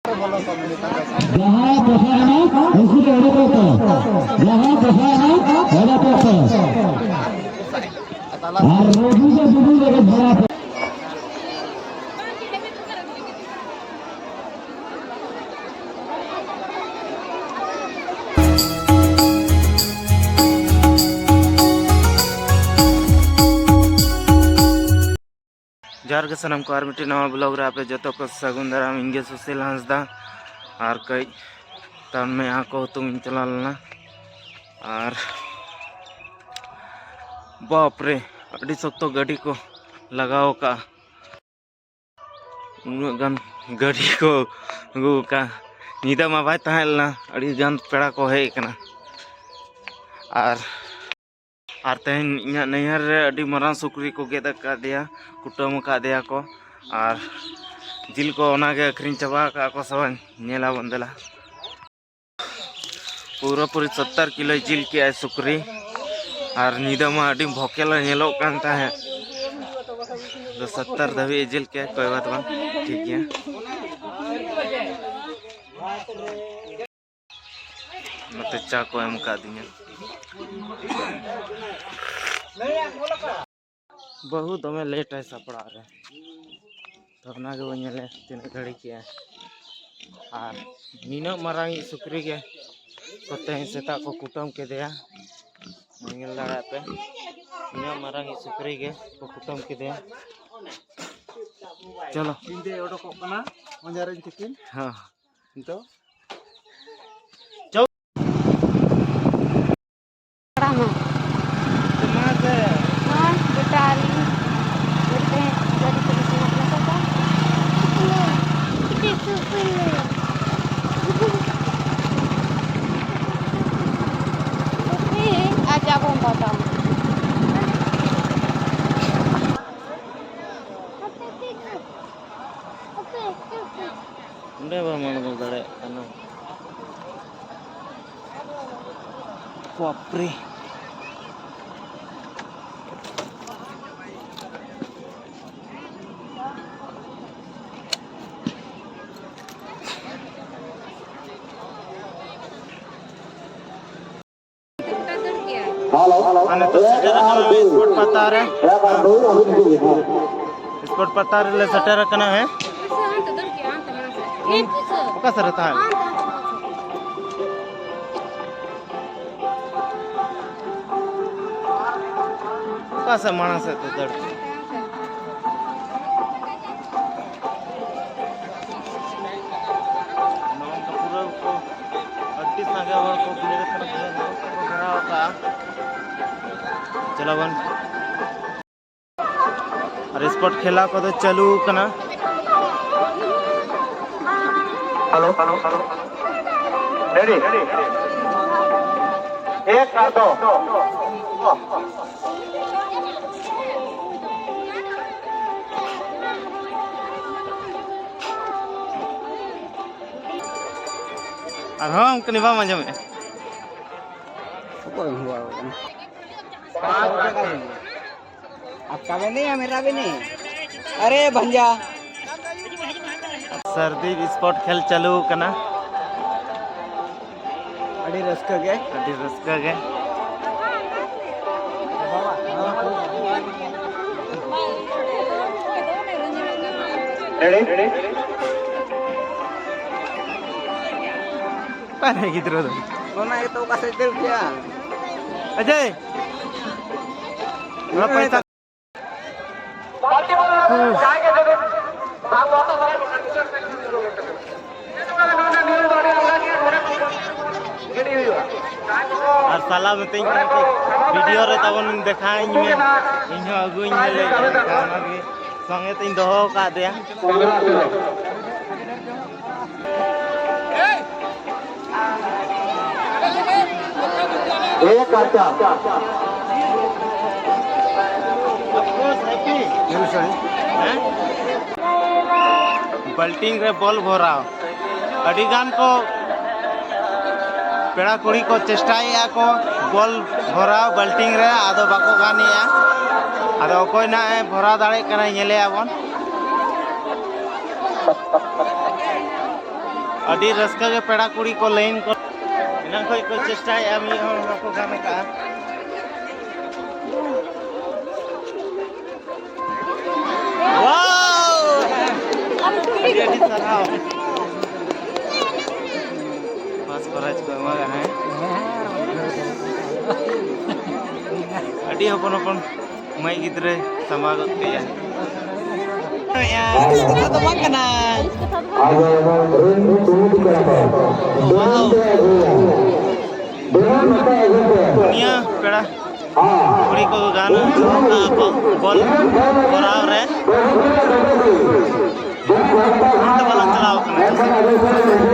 जहाँ बसा है ना उसी के एड़े पे जहाँ बसा है एड़े पे और रोजी से जुड़ी जगह भरा पे जार के सनम को मिट्टी नवा ब्लॉग रे आपे जो को सगुन दाराम इंगे सुशील हांसदा और कई तब मैं यहाँ को तुम चला लेना और बाप रे अड़ी सख्तो गाड़ी को लगाओ का गन गाड़ी को गु का नीदा मा भाई तहलना अड़ी गन पेड़ा को है इकना और तेहन इना नैहर रे अड़ी मरान सुकरी को गेद का दिया कुटम का दिया को और जिल को ओनागे अखरिन चबा का को सब नेला बंदला पूरा पूरी 70 किलो जिल के आए सुकरी और नीदा मा अड़ी भोकेला नेलो कांता है तो 70 धबी जिल के कोई बात बा ठीक है मत चा को एम का दिया बहुत हमें लेट है सपड़ा रहे तब ना के बने तीन घड़ी किया और नीना मारांगी सुकरी के कते सेता को कुटम के दिया मंगल दाड़ा पे नीना मारांगी सुकरी के को कुटम के दिया चलो इंदे ओडो को कना मंजारन चिकिन हां तो Wapri ane to setera kana sport patar hai sport patar le setera kana hai का सर रहता है कैसा मानस है तो दर्द नॉन का पूरा को 38 ना गया और को प्लेयर को भरा होगा चला बन और स्पोर्ट खेला को तो चालू करना हेलो रेडी एक का दो और हम कनिबा मजा में हुआ आपका भी नहीं है मेरा भी नहीं अरे भंजा सर्दी स्पोर्ट खेल चालू कना अड़ी रस्का गे रेडी पारे गिद्रो दो कोना ये तो कासे दे क्या अजय ना पैसा जाएंगे जब भाग वापस और साला में तीन वीडियो रे तबन देखाई में इन अगुइन ले खाना भी संगे तीन दोहो का दिया एक अच्छा बल्टिंग रे बॉल भरा अड़ी गान को पेड़ा कुड़ी को चेष्टाया को बॉल भरा बल्टिंग रे आदो बाको गानिया आदो कोई ना भरा दाड़े कना नेले आबन अड़ी रस्का के पेड़ा कुड़ी को लाइन को इना कोई को चेष्टा है मी हर को गाने का वाओ अड़ी सराव पास कराज को मगा है अड़ी अपन माई गिद्रे समागत के ya satu makanan wow dunia peda kuri ko gana bol koraw re ante balang chalaw kana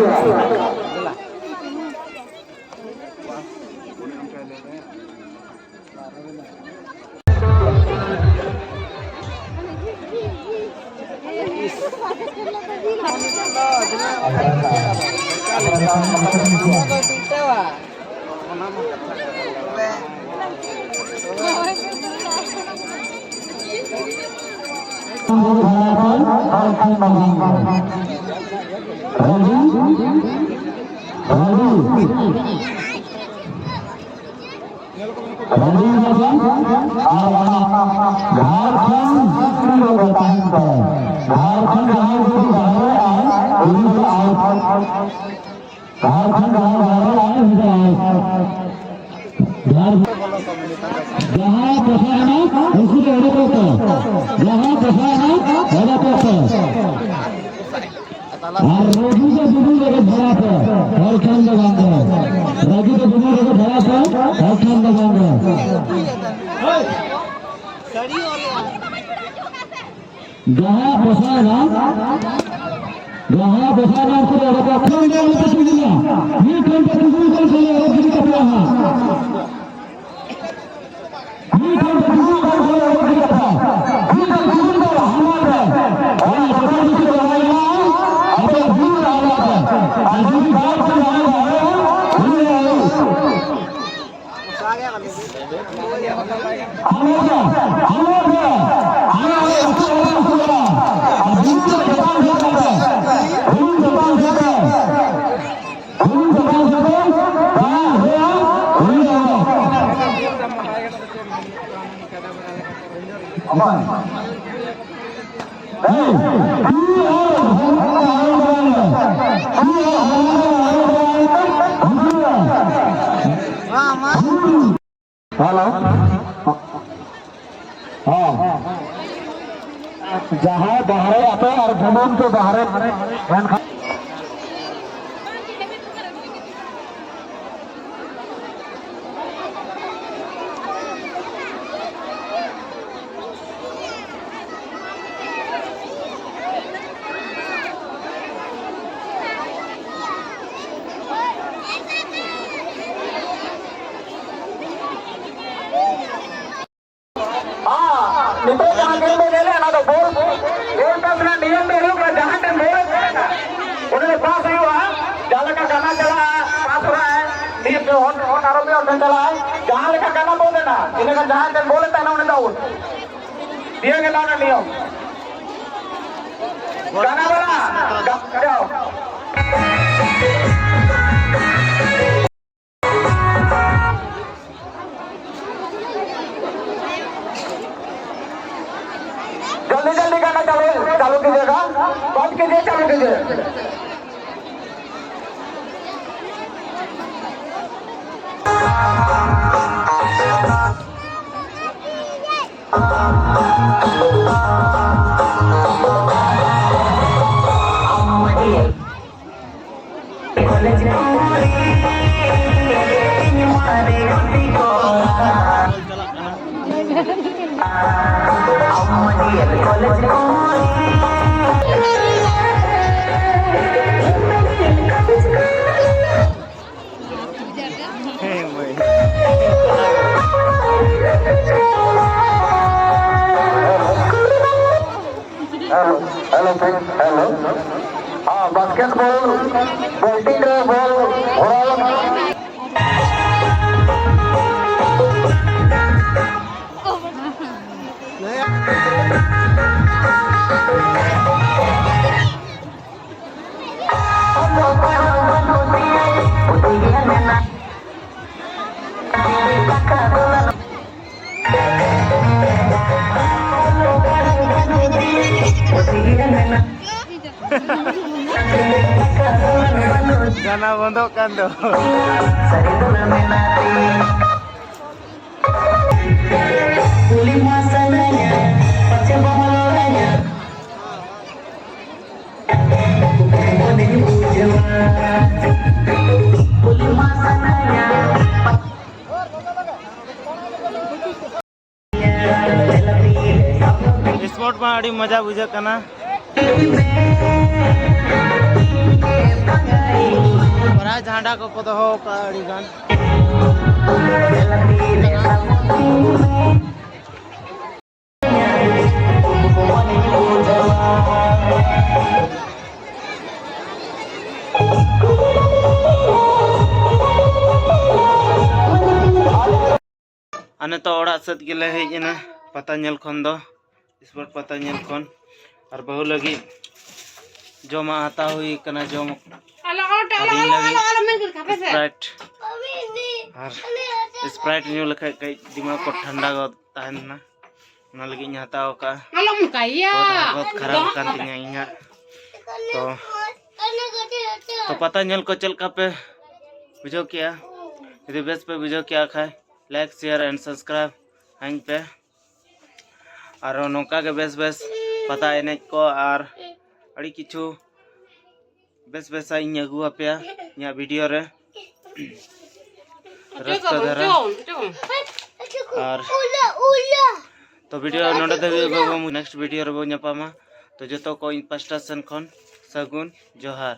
जहाँ पैसा है ना उसी के अड़े पे जहाँ पैसा है ना अड़े पे और रोजी के दूरी लगे भरा पे हर खान लगाएंगे रोजी के दूरी लगे भरा पे हर खान लगाएंगे जहाँ पैसा है ना उसी के अड़े पे खान लगाएंगे ये खान पे दूसरी कर चले रोजी के यहाँ हेलो हाँ जहाँ बाहर आते और घूमन के बाहर जहाँ लेकर गाना बोल देना इन्हें जहाँ तक बोले तना उन्हें दो दिए के लाना नियम गाना बोला जाओ जल्दी जल्दी गाना चालू कीजिएगा बंद कीजिए चालू कीजिए हेलो हाँ basketball batting ball Gana bondok kan tuh. Sport में अड़ी मजा बुझे करना। बड़ा झांडा को दोहो का अड़ी गान अने तो ओड़ा सत गेले हेजना पता नेल खन दो स्पोर्ट पता नेल खन और बहु लगी जोमा आता हुई कना जोम स्प्राइट न्यू लखा कई दिमाग को ठंडा गो ताहना ना लगी हताव का बहुत खराब कान तिया इना तो पता नेल को चल का पे बुझो किया यदि बेस पे बुझो किया खाए लाइक शेयर एंड सब्सक्राइब हाइन पे और नौका के बेस बेस पता एने को और अड़ी किछु बेस बेसा इन अगु आपे या वीडियो रे रस्ता धरा और तो वीडियो नोडे दे नेक्स्ट वीडियो रे बो न्यापामा तो जतो को इन पास्टा सन खन सगुन जोहार।